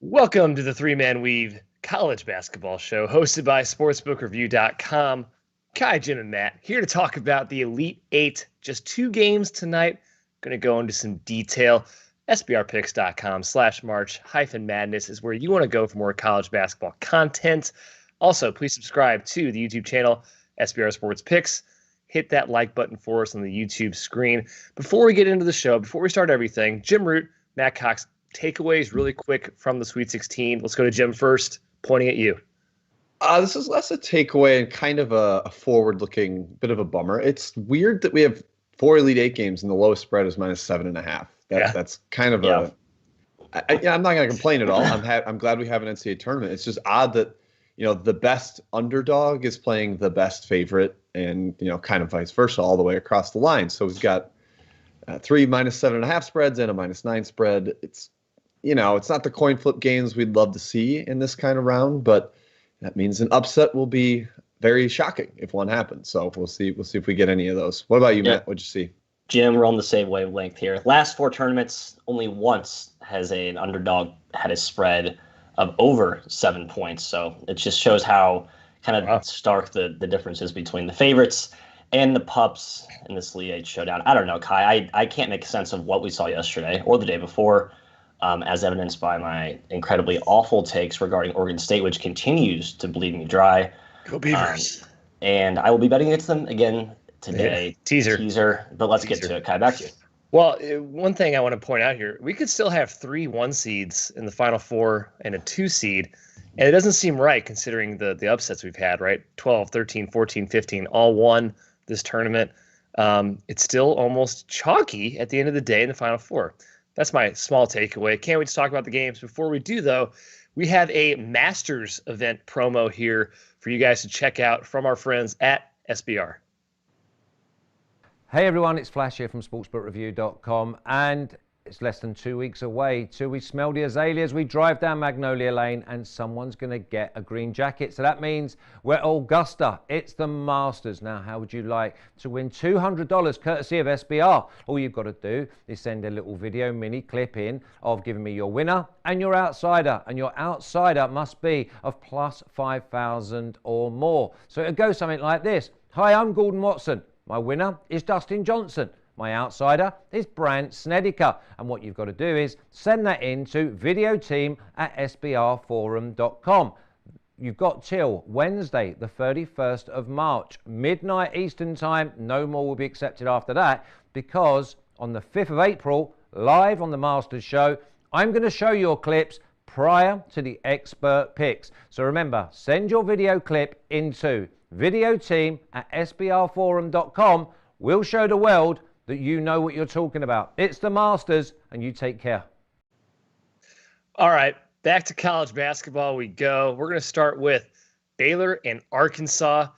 Welcome to the Three-Man Weave College Basketball Show, hosted by SportsbookReview.com. Ky, Jim, and Matt here to talk about the Elite Eight. Just 2 games tonight. Going to go into some detail. SBRpicks.com/March-Madness is where you want to go for more college basketball content. Also, please subscribe to the YouTube channel, SBR Sports Picks. Hit that like button for us on the YouTube screen. Before we get into the show, before we start everything, Jim Root, Matt Cox, takeaways really quick from the Sweet 16. Let's go to Jim first, pointing at you. This is less a takeaway and kind of a forward-looking bit of a bummer. It's weird that we have 4 Elite Eight games and the lowest spread is -7.5. That's kind of I'm not going to complain at all. I'm glad we have an NCAA tournament. It's just odd that the best underdog is playing the best favorite, and kind of vice versa all the way across the line. So we've got 3 -7.5 spreads and a -9 spread. It's not the coin flip games we'd love to see in this kind of round, but that means an upset will be very shocking if one happens. So we'll see. We'll see if we get any of those. What about you, Matt? What'd you see? Jim, we're on the same wavelength here. Last 4 tournaments, only once has an underdog had a spread of over 7 points. So it just shows how kind of stark the differences between the favorites and the pups in this Elite Eight showdown. I don't know, Ky. I can't make sense of what we saw yesterday or the day before, as evidenced by my incredibly awful takes regarding Oregon State, which continues to bleed me dry. Go Beavers. And I will be betting against them again today. Yeah. Teaser. But let's get to it. Ky, back to you. Well, one thing I want to point out here, we could still have 3 1 seeds in the Final Four and a 2 seed. And it doesn't seem right considering the upsets we've had, right? 12, 13, 14, 15, all won this tournament. It's still almost chalky at the end of the day in the Final Four. That's my small takeaway. Can't wait to talk about the games. Before we do, though, we have a Masters event promo here for you guys to check out from our friends at SBR. Hey everyone, it's Flash here from SportsbookReview.com, and it's less than 2 weeks away till we smell the azaleas. We drive down Magnolia Lane and someone's going to get a green jacket. So that means we're at Augusta. It's the Masters. Now, how would you like to win $200 courtesy of SBR? All you've got to do is send a little video mini clip in of giving me your winner and your outsider. And your outsider must be of plus 5,000 or more. So it goes something like this. Hi, I'm Gordon Watson. My winner is Dustin Johnson. My outsider is Brant Snedeker. And what you've got to do is send that in to videoteam@sbrforum.com. You've got till Wednesday, the 31st of March, midnight Eastern time. No more will be accepted after that, because on the 5th of April, live on the Masters Show, I'm going to show your clips prior to the expert picks. So remember, send your video clip into videoteam@sbrforum.com. We'll show the world that you know what you're talking about. It's the Masters, and you take care. All right, back to college basketball we go. We're going to start with Baylor and Arkansas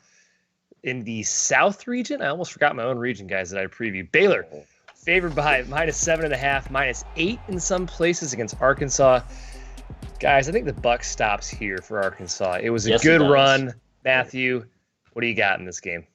in the South region. I almost forgot my own region, guys, that I previewed. Baylor favored by -7.5, -8 in some places against Arkansas. Guys, I think the buck stops here for Arkansas. It was a good run. Matthew, what do you got in this game?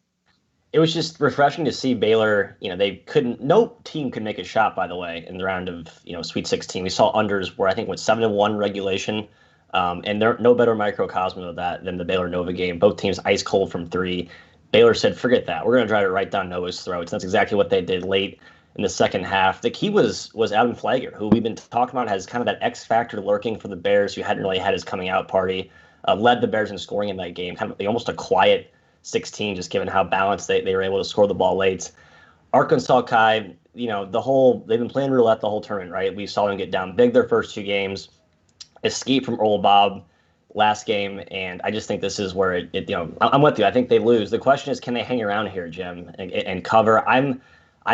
It was just refreshing to see Baylor. No team could make a shot, by the way, in the round of, Sweet 16. We saw unders where I think went 7-1 regulation. And there no better microcosm of that than the Baylor Nova game. Both teams ice cold from 3. Baylor said, forget that. We're going to drive it right down Nova's throats. That's exactly what they did late in the second half. The key was Adam Flagler, who we've been talking about has kind of that X factor lurking for the Bears, who hadn't really had his coming out party. Led the Bears in scoring in that game, kind of almost a quiet 16, just given how balanced they were able to score the ball late. Arkansas, Ky, they've been playing roulette the whole tournament, right? We saw them get down big their first 2 games, escape from Earl Bob last game, and I just think this is where I'm with you. I think they lose. The question is, can they hang around here, Jim, and cover? I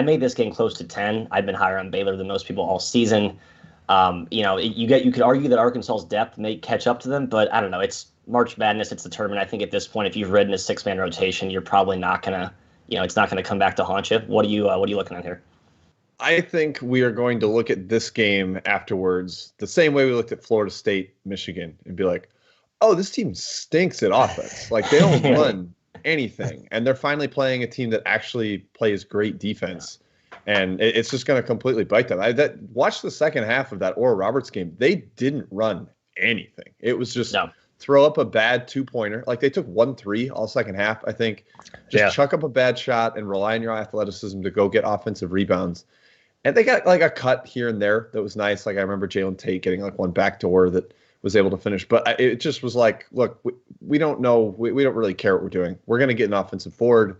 made this game close to 10. I've been higher on Baylor than most people all season. You could argue that Arkansas's depth may catch up to them, but I don't know. It's March Madness. It's the tournament. I think at this point, if you've ridden a 6-man rotation, you're probably not gonna, it's not gonna come back to haunt you. What are you looking at here? I think we are going to look at this game afterwards the same way we looked at Florida State, Michigan, and be like, oh, this team stinks at offense. Like, they don't run anything, and they're finally playing a team that actually plays great defense. And it's just going to completely bite them. Watch the second half of that Oral Roberts game. They didn't run anything. It was just no. throw up a bad 2-pointer. Like they took 1-3 all second half, I think. Just chuck up a bad shot and rely on your athleticism to go get offensive rebounds. And they got like a cut here and there that was nice. Like I remember Jalen Tate getting like one backdoor that was able to finish. But it just was like, look, we don't know. We don't really care what we're doing. We're going to get an offensive board.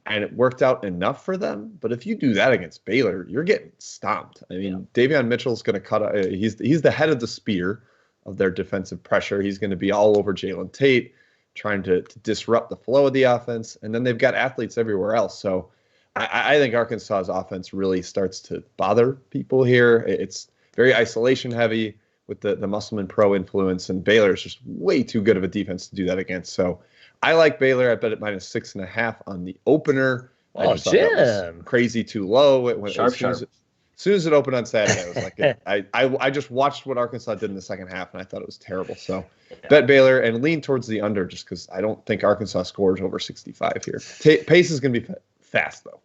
And it worked out enough for them. But if you do that against Baylor, you're getting stomped. I mean, Davion Mitchell's going to cut. He's the head of the spear of their defensive pressure. He's going to be all over Jalen Tate, trying to disrupt the flow of the offense. And then they've got athletes everywhere else. So I think Arkansas's offense really starts to bother people here. It's very isolation heavy with the Musselman Pro influence. And Baylor is just way too good of a defense to do that against. So I like Baylor. I bet it -6.5 on the opener. I just thought that was crazy too low. It went sharp. As soon as it opened on Saturday, I was like, I just watched what Arkansas did in the second half, and I thought it was terrible. So bet Baylor and lean towards the under just because I don't think Arkansas scores over 65 here. Pace is going to be fast, though.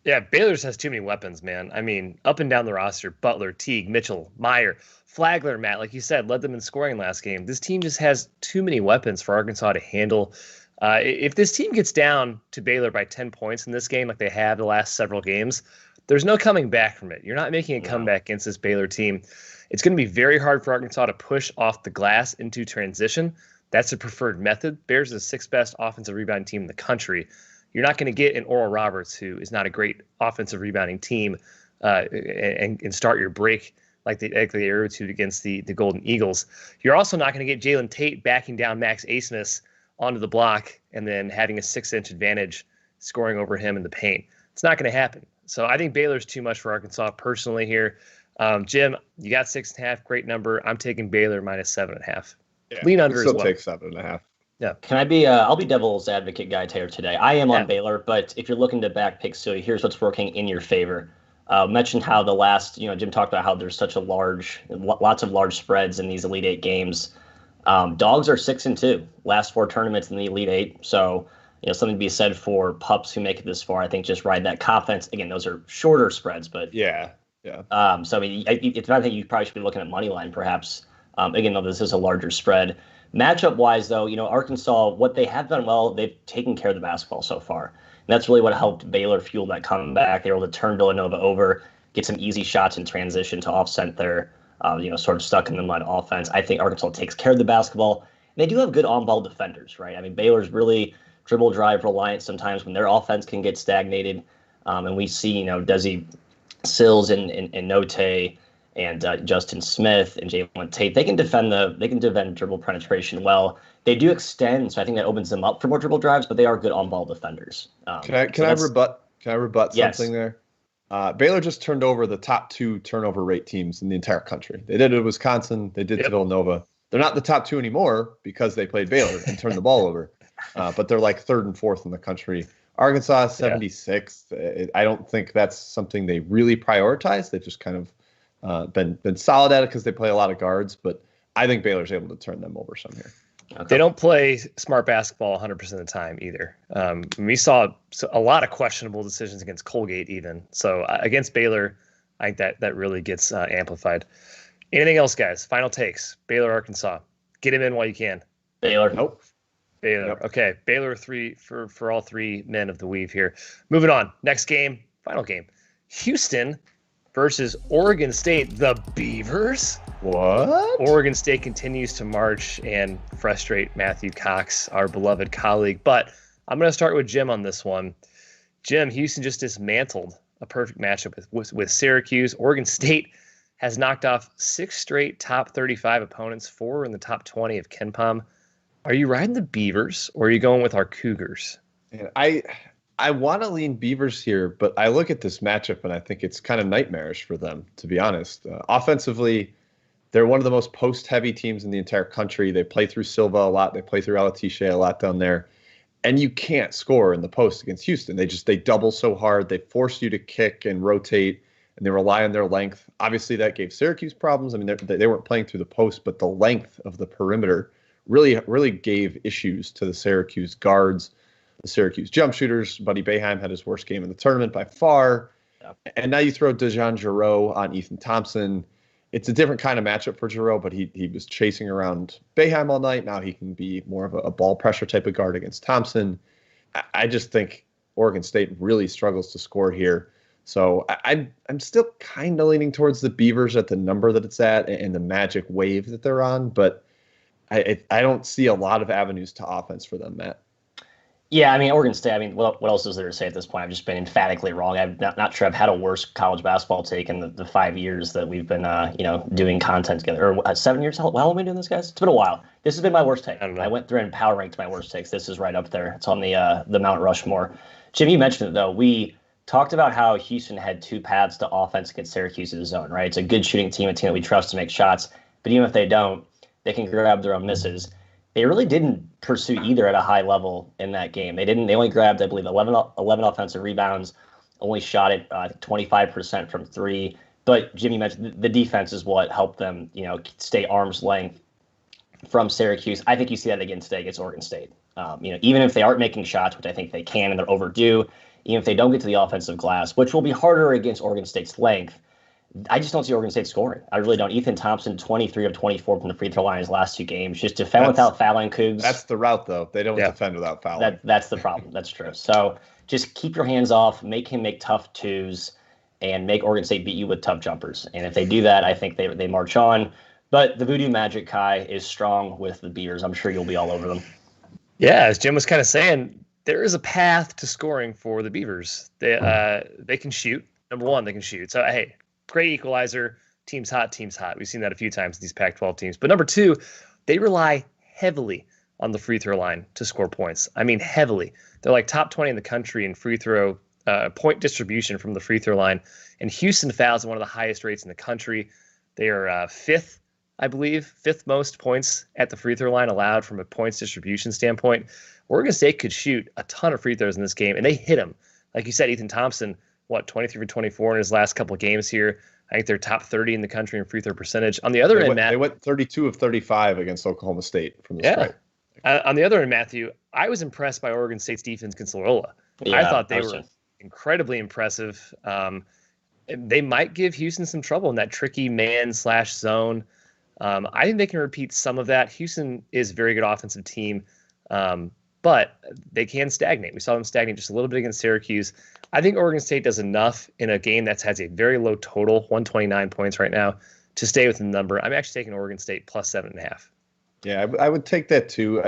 Yeah, Baylor's has too many weapons, man. I mean, up and down the roster, Butler, Teague, Mitchell, Meyer, Flagler, Matt, like you said, led them in scoring last game. This team just has too many weapons for Arkansas to handle. If this team gets down to Baylor by 10 points in this game, like they have the last several games, there's no coming back from it. You're not making a comeback against this Baylor team. It's going to be very hard for Arkansas to push off the glass into transition. That's the preferred method. Bears is the 6th best offensive rebounding team in the country. You're not going to get an Oral Roberts, who is not a great offensive rebounding team, and start your break like they attitude against the Golden Eagles. You're also not going to get Jalen Tate backing down Max Asmus onto the block and then having a 6-inch advantage scoring over him in the paint. It's not going to happen. So I think Baylor's too much for Arkansas personally here. Jim, you got 6.5, great number. I'm taking Baylor -7.5. Yeah, lean under as well. Take 7.5. Yeah. Can I be? I'll be devil's advocate guy Taylor today. I am on Baylor, but if you're looking to back pick silly, here's what's working in your favor. Mentioned how the last, Jim talked about how there's such a lots of large spreads in these Elite Eight games. Dogs are 6-2, last 4 tournaments in the Elite Eight. So, something to be said for pups who make it this far. I think just ride that confidence. Again, those are shorter spreads, but yeah. So I mean, I think you probably should be looking at money line perhaps. Again, though this is a larger spread. Matchup wise, though, Arkansas, what they have done well, they've taken care of the basketball so far. And that's really what helped Baylor fuel that comeback. They were able to turn Villanova over, get some easy shots in transition to offset their, sort of stuck in the mud offense. I think Arkansas takes care of the basketball. And they do have good on-ball defenders, right? I mean, Baylor's really dribble drive reliant sometimes when their offense can get stagnated. And we see, Desi Sills and Note and Justin Smith and Jalen Tate, they can defend dribble penetration well. They do extend, so I think that opens them up for more dribble drives, but they are good on-ball defenders. Can I rebut something there? Baylor just turned over the top 2 turnover rate teams in the entire country. They did it at Wisconsin. They did to Villanova. They're not the top 2 anymore because they played Baylor and turned the ball over. But they're like 3rd and 4th in the country. Arkansas 76th. I don't think that's something they really prioritize. They've just kind of been solid at it because they play a lot of guards. But I think Baylor's able to turn them over some here. Okay. They don't play smart basketball 100% of the time either. We saw a lot of questionable decisions against Colgate even. So against Baylor, I think that really gets amplified. Anything else, guys? Final takes. Baylor, Arkansas. Get him in while you can. Baylor. Nope. Baylor. Yep. Okay. Baylor 3 for all 3 men of the weave here. Moving on. Next game. Final game. Houston versus Oregon State. The Beavers. What? Oregon State continues to march and frustrate Matthew Cox, our beloved colleague. But I'm going to start with Jim on this one. Jim, Houston just dismantled a perfect matchup with Syracuse. Oregon State has knocked off 6 straight top 35 opponents, 4 in the top 20 of KenPom. Are you riding the Beavers or are you going with our Cougars? I want to lean Beavers here, but I look at this matchup and I think it's kind of nightmarish for them, to be honest. Offensively, they're one of the most post-heavy teams in the entire country. They play through Silva a lot. They play through Alatishe a lot down there. And you can't score in the post against Houston. They double so hard. They force you to kick and rotate, and they rely on their length. Obviously, that gave Syracuse problems. I mean, they weren't playing through the post, but the length of the perimeter really gave issues to the Syracuse guards, the Syracuse jump shooters. Buddy Boeheim had his worst game in the tournament by far. Yeah. And now you throw Dejan Jarreau on Ethan Thompson. it's a different kind of matchup for Giroux, but he was chasing around Boeheim all night. Now he can be more of a ball pressure type of guard against Thompson. I just think Oregon State really struggles to score here. So I'm still kind of leaning towards the Beavers at the number that it's at and the magic wave that they're on, but I don't see a lot of avenues to offense for them, Matt. Yeah, I mean, Oregon State, I mean, what else is there to say at this point? I've just been emphatically wrong. I'm not sure I've had a worse college basketball take in the 5 years that we've been, doing content together. Or 7 years? How long have we been doing this, guys? It's been a while. This has been my worst take. I went through and power ranked my worst takes. This is right up there. It's on the Mount Rushmore. Jim, you mentioned it, though. We talked about how Houston had two paths to offense against Syracuse's zone, right? It's a good shooting team, a team that we trust to make shots. But even if they don't, they can grab their own misses. They really didn't pursue either at a high level in that game. They only grabbed, I believe, 11 offensive rebounds, only shot it 25% from three. But Jimmy mentioned the defense is what helped them, stay arm's length from Syracuse. I think you see that again today against Oregon State. Even if they aren't making shots, which I think they can and they're overdue, even if they don't get to the offensive glass, which will be harder against Oregon State's length, I just don't see Oregon State scoring. I really don't. Ethan Thompson, 23 of 24 from the free throw line his last two games. Just defend without fouling, Cougs. That's the route, though. They don't defend without fouling. That's the problem. That's true. So just keep your hands off, make him make tough twos, and make Oregon State beat you with tough jumpers. And if they do that, I think they march on. But the Voodoo Magic, Ky, is strong with the Beavers. I'm sure you'll be all over them. Yeah, as Jim was kind of saying, there is a path to scoring for the Beavers. They can shoot. Number one, they can shoot. So, hey, great equalizer. Team's hot, team's hot. We've seen that a few times in these Pac-12 teams. But number two, they rely heavily on the free throw line to score points. I mean, heavily. They're like top 20 in the country in free throw point distribution from the free throw line. And Houston fouls at one of the highest rates in the country. They are fifth, I believe, fifth most points at the free throw line allowed from a points distribution standpoint. Oregon State could shoot a ton of free throws in this game, and they hit them. Like you said, Ethan Thompson, 23 for 24 in his last couple of games here. I think they're top 30 in the country in free throw percentage. On the other end, Matt, they went 32 of 35 against Oklahoma State from the stripe. On the other end, Matthew, I was impressed by Oregon State's defense against Loyola. I thought they were incredibly impressive. They might give Houston some trouble in that tricky man/zone. I think they can repeat some of that. Houston is a very good offensive team, but they can stagnate. We saw them stagnate just a little bit against Syracuse. I think Oregon State does enough in a game that has a very low total, 129 points right now, to stay within the number. I'm actually taking Oregon State plus 7.5. Yeah, I would take that too.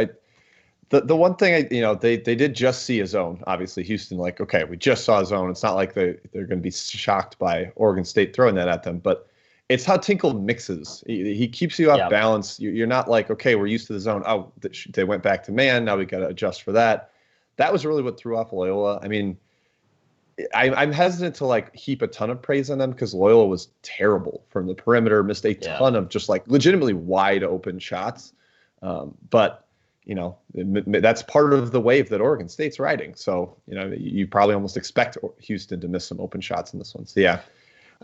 The one thing they did just see a zone. Obviously, Houston, okay, we just saw a zone. It's not like they're going to be shocked by Oregon State throwing that at them, but it's how Tinkle mixes. He keeps you off balance. You're not like, okay, we're used to the zone. Oh, they went back to man. Now we got to adjust for that. That was really what threw off Loyola. I mean, I'm hesitant to heap a ton of praise on them because Loyola was terrible from the perimeter, missed a ton of just legitimately wide open shots. But that's part of the wave that Oregon State's riding. So, you probably almost expect Houston to miss some open shots in this one. So, yeah,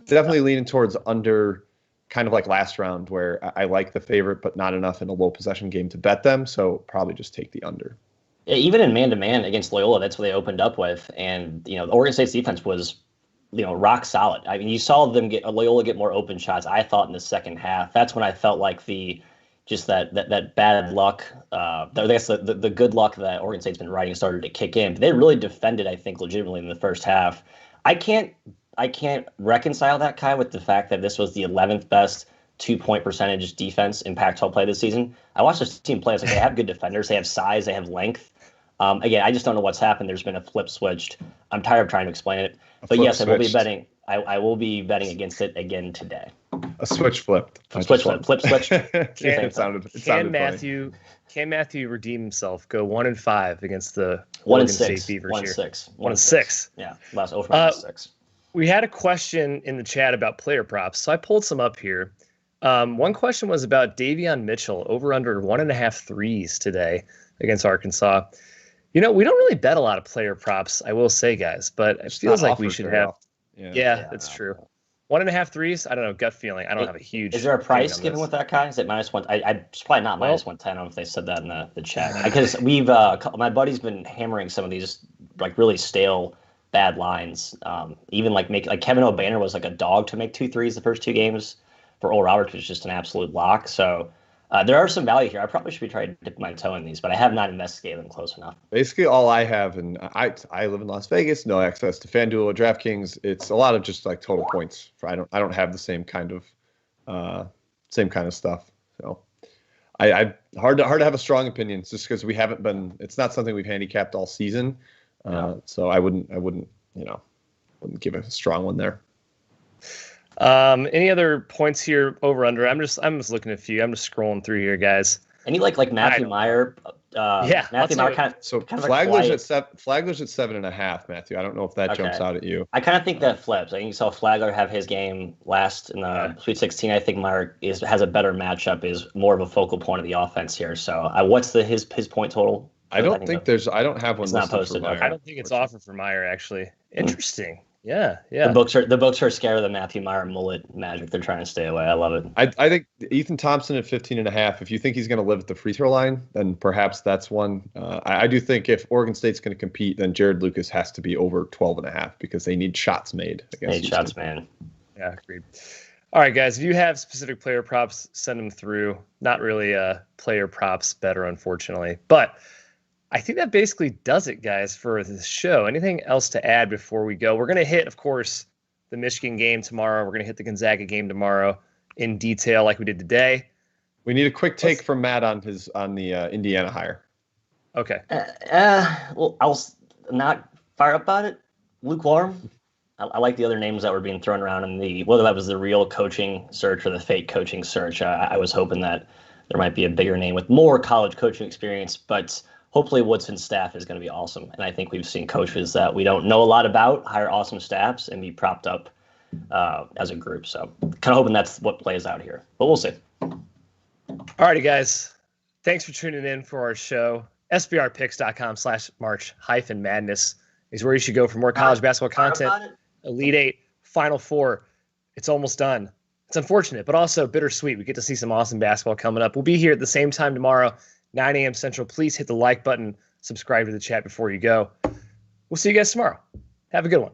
definitely leaning towards under, kind of like last round where I like the favorite, but not enough in a low possession game to bet them. So probably just take the under. Yeah, even in man-to-man against Loyola, that's what they opened up with. And, Oregon State's defense was, rock solid. I mean, you saw them Loyola get more open shots, I thought, in the second half. That's when I felt like that bad luck, I guess the good luck that Oregon State's been riding started to kick in. But they really defended, I think, legitimately in the first half. I can't reconcile that, Ky, with the fact that this was the 11th best 2-point percentage defense in Pac-12 play this season. I watched this team play. It's like they have good defenders. They have size. They have length. Again, I just don't know what's happened. There's been a flip switched. I'm tired of trying to explain it. But yes, I will be betting. I will be betting against it again today. A switch flipped. Flip switch. Can Matthew redeem himself? Go 1-5 against the Oregon State Beavers here. 1-6. Yeah, last over 6. We had a question in the chat about player props, so I pulled some up here. One question was about Davion Mitchell, over under 1.5 threes today against Arkansas. We don't really bet a lot of player props, I will say, guys, but it feels like we should have. Yeah, that's true. 1.5 threes, I don't know, gut feeling. I don't have a huge. Is there a price given with that, Ky? Is it -1? It's probably not -110. I don't know if they said that in the chat. Because we've my buddy's been hammering some of these really stale bad lines. Even Kevin O'Banner was like a dog to make 2 threes the first 2 games for Oral Roberts was just an absolute lock. So there are some value here. I probably should be trying to dip my toe in these, but I have not investigated them close enough. Basically, all I have, and I live in Las Vegas, no access to FanDuel or DraftKings. It's a lot of just like total points. I don't have the same kind of stuff. So I hard to have a strong opinion just because we haven't been. It's not something we've handicapped all season. So I wouldn't wouldn't give a strong one there. Any other points here over under? I'm just looking at a few. I'm just scrolling through here, guys. Any like Matthew Meyer? Matthew Meyer kind of. So Flagler's at Flagler's at 7.5. Matthew, I don't know if that jumps out at you. I kind of think that flips. I think you saw Flagler have his game last in the Sweet 16. I think Meyer has a better matchup, is more of a focal point of the offense here. So what's his point total? I don't have one. It's not posted. For Meyer. I don't think it's offered for Meyer actually. Interesting. Yeah. The books are scared of the Matthew Meyer mullet magic. They're trying to stay away. I love it. I think Ethan Thompson at 15.5. If you think he's going to live at the free throw line, then perhaps that's one. I do think if Oregon State's going to compete, then Jared Lucas has to be over 12.5 because they need shots made against Houston. Shots, man. Yeah, agreed. All right, guys. If you have specific player props, send them through. Not really player props better, unfortunately, but I think that basically does it, guys, for this show. Anything else to add before we go? We're going to hit, of course, the Michigan game tomorrow. We're going to hit the Gonzaga game tomorrow in detail like we did today. We need a quick take from Matt on the Indiana hire. Okay. Well, I was not fired up about it. Lukewarm. I like the other names that were being thrown around in whether that was the real coaching search or the fake coaching search. I was hoping that there might be a bigger name with more college coaching experience, but hopefully Woodson's staff is going to be awesome. And I think we've seen coaches that we don't know a lot about hire awesome staffs and be propped up as a group. So kind of hoping that's what plays out here, but we'll see. All righty, guys. Thanks for tuning in for our show. SBRpicks.com/March-Madness is where you should go for more college basketball content. Elite Eight, Final Four. It's almost done. It's unfortunate, but also bittersweet. We get to see some awesome basketball coming up. We'll be here at the same time tomorrow, 9 a.m. Central. Please hit the like button, subscribe to the chat before you go. We'll see you guys tomorrow. Have a good one.